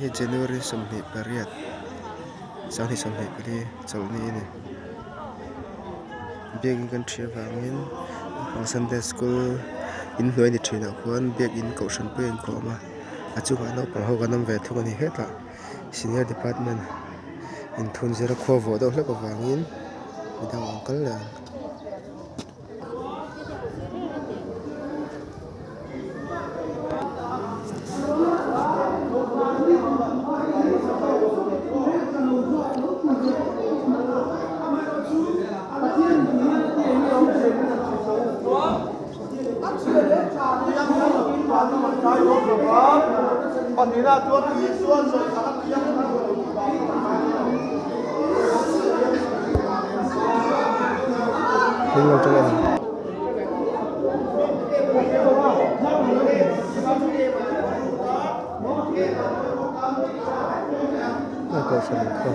He January somni period. Sani somni pari chalni ni. Biagin kan thia wangin pang Sunday school in hnoi ni thina khuan biagin kaushan pe in ko ma. Achu ka no pang ho ganam ve thu ni heta. Senior department in thun zera kho vo do hle ko wangin midang uncle la. Hello, John. Go for it. Go.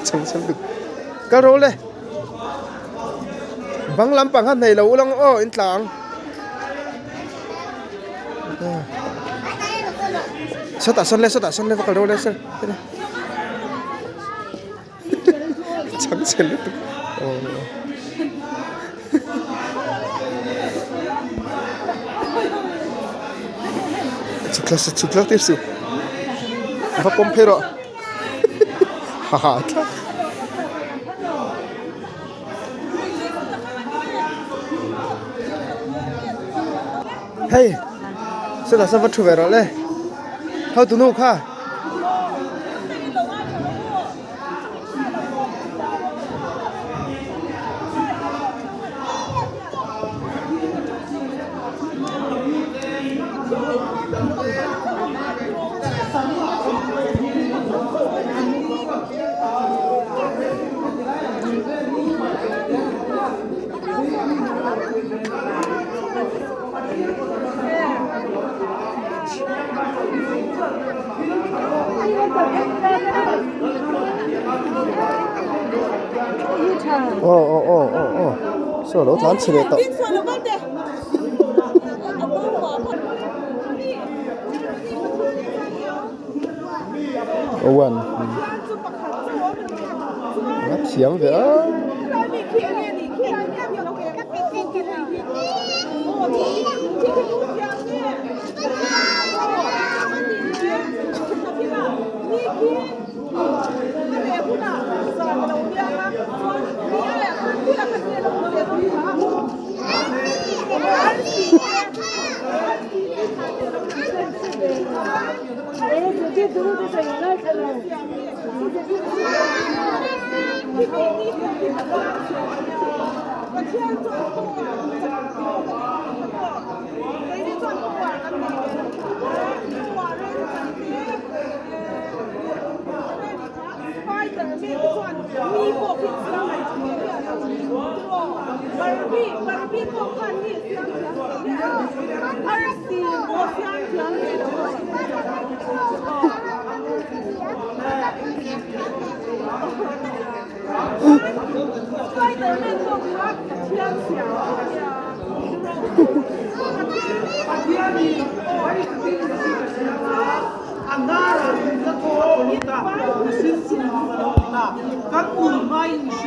Chẳng được cá rô lê băng lắm bằng hát này là u lăng ô in tlang sao ta son lê vào cá rô lê sao chẳng xem được chụp tiếp sự và pompe rồi haha hey sao đã sao vẫn chui về rồi đấy how to know kha sao nó lắm xí đấy tao Owen ngắt xiêm vậy á มีพวกที่เสียงอะไรที่เนี่ยบาร์บี้พวกคันนี่เสียงเนี่ยอาร์ซีพวกเสียงเนี่ยช่วยเดินเล่นพวกคัดเสียงเสียงเนี่ยAndare da tuo voluta, senza una volta, con un mai